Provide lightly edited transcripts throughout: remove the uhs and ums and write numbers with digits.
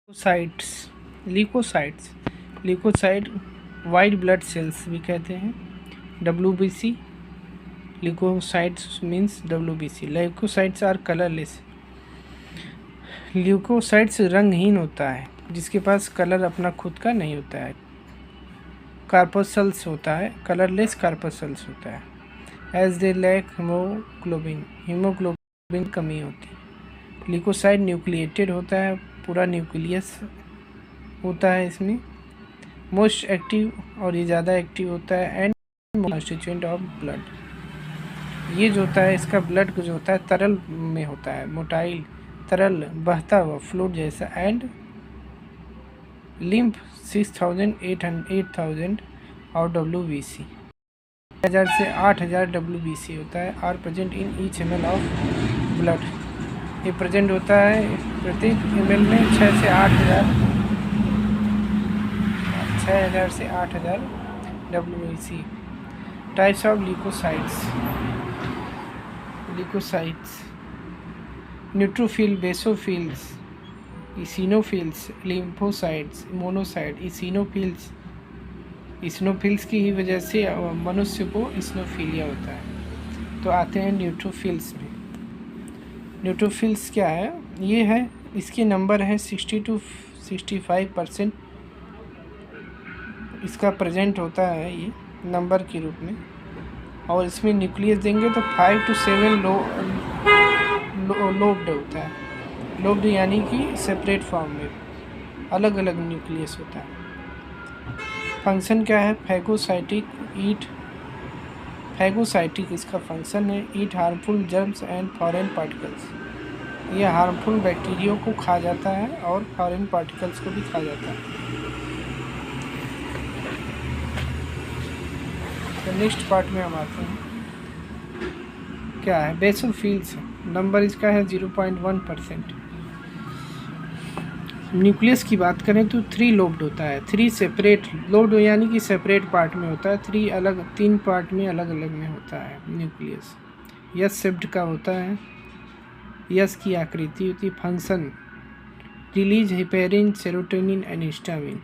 Leukocytes leukocytes leukocyte white blood cells भी कहते हैं। WBC leukocytes means WBC। Leukocytes are colourless. Leukocytes रंगहीन होता है, जिसके पास कलर अपना खुद का नहीं होता है। कार्पोसल्स होता है, कलरलेस कार्पोसल्स होता है। एज दे लैक हीमोग्लोबिन कमी होती है। ल्यूकोसाइट न्यूक्लिएटेड होता है, पूरा न्यूक्लियस होता है इसमें। मोस्ट एक्टिव और ये ज़्यादा एक्टिव होता है। And constituent of blood. ये जो होता है इसका ब्लड जो होता है तरल में होता है, मोटाइल तरल बहता हुआ फ्लूइड जैसा। एंड लिम्फ 8,000 और WBC 1000 से 8000 WBC होता है। Are present in each ml of blood. ये प्रेजेंट होता है प्रत्येक ml में 6 से 8000 WBC। Types of leukocytes neutrophil, basophils, eosinophils, lymphocytes, monocyte. Eosinophils की ही वजह से मनुष्य को इसिनोफिलिया होता है। तो आते हैं न्यूट्रोफिल्स में। न्यूट्रोफिल्स क्या है? ये है, इसके नंबर है 60 to 65% इसका प्रेजेंट होता है ये नंबर के रूप में। और इसमें न्यूक्लियस देंगे तो 5 to 7 लोब्ड होता है। लोब्ड यानी कि सेपरेट फॉर्म में अलग अलग न्यूक्लियस होता है। फंक्शन क्या है? फैगोसाइटिक इसका फंक्शन है। Eat harmful germs and foreign particles. ये हार्मफुल बैक्टीरिया को खा जाता है और फॉरेन पार्टिकल्स को भी खा जाता है। तो नेक्स्ट पार्ट में हम आते हैं, क्या है? बेसोफिल्स। नंबर इसका है 0.1%। न्यूक्लियस की बात करें तो 3 लोब्ड होता है। 3 सेपरेट लोब्ड यानी कि सेपरेट पार्ट में होता है। 3 पार्ट में अलग अलग में होता है न्यूक्लियस। यस शेप्ड का होता है, यस की आकृति होती है। Function release heparin, serotonin and histamine.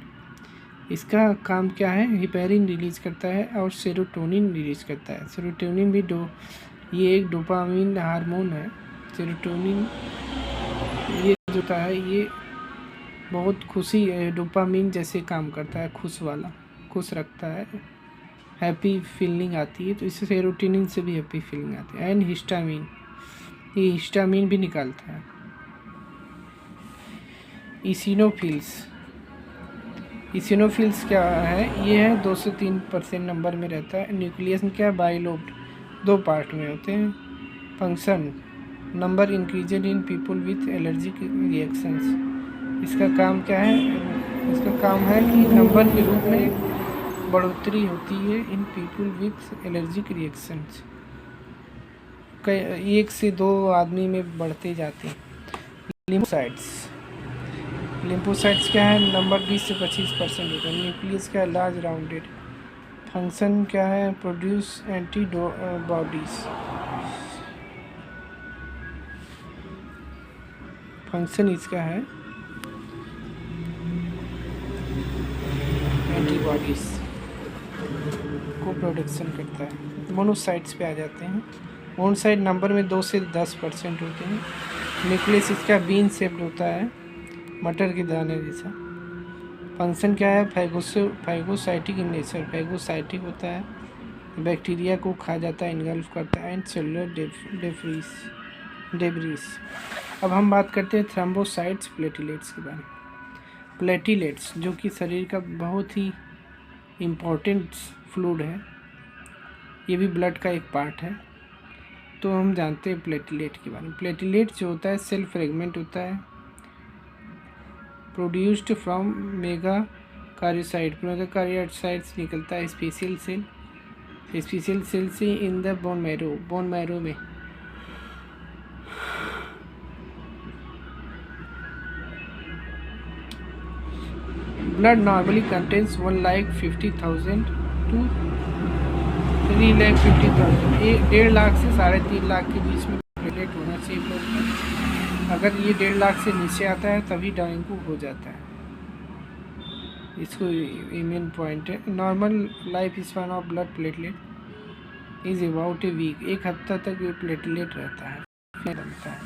इसका काम क्या है? हिपेरिन रिलीज करता है और सेरोटोनिन रिलीज करता है। सेरोटोनिन भी ये एक डोपामिन हार्मोन है। सेरोटोनिन ये जो होता है ये बहुत डोपामिन जैसे काम करता है, खुश रखता है, हैप्पी फीलिंग आती है। तो इससे सेरोटोनिन से भी हैप्पी फीलिंग आती है। एंड हिस्टामिन, ये हिस्टामिन भी निकालता है। इसिनोफिल्स क्या है? ये है 2 से 3% नंबर में रहता है। न्यूक्लियस में क्या है? बाइलोब्ड, 2 पार्ट में होते हैं। Function number increased in people with allergic reactions. इसका काम क्या है? इसका काम है कि नंबर के रूप में बढ़ोतरी होती है इन पीपल विथ एलर्जिक रिएक्शंस। 1 से 2 आदमी में बढ़ते जाते हैं। लिम्फोसाइट्स क्या है? नंबर 20 से 25% होता है। न्यूक्लियस क्या है? Large rounded. फंक्शन क्या है? Produce antibodies. फंक्शन इसका है एंटीबॉडीज को प्रोडक्शन करता है। मोनोसाइट्स पे आ जाते हैं। मोनोसाइट नंबर में 2 से 10% होते हैं। न्यूक्लियस इसका बीन शेप्ड होता है, मटर के दाने जैसा। फंक्शन क्या है? Phagocytic in nature. फैगोसाइटिक होता है, बैक्टीरिया को खा जाता है, इनगल्फ करता है। And cellular debris. अब हम बात करते हैं थ्रोम्बोसाइट्स, प्लेटलेट्स के बारे में। प्लेटलेट्स जो कि शरीर का बहुत ही इम्पोर्टेंट फ्लूइड है, ये भी ब्लड का एक पार्ट है। तो हम जानते हैं प्लेटलेट के बारे में। प्लेटलेट जो होता है सेल फ्रेगमेंट होता है, प्रोड्यूस्ड फ्रॉम मेगा कार्योसाइट से निकलता है स्पेशल सेल से इन द बोन मैरो में। Blood normally contains 1,50,000 to 3,50,000। 1.5 lakh से 3.5 लाख के बीच में प्लेटलेट होना चाहिए ब्लड में। अगर ये 1.5 लाख से नीचे आता है तभी डेंगू हो जाता है। इसको ये मेन पॉइंट है। Normal life span of blood platelet is about a week, एक हफ्ता तक ये प्लेटलेट रहता है, फिर बनता है।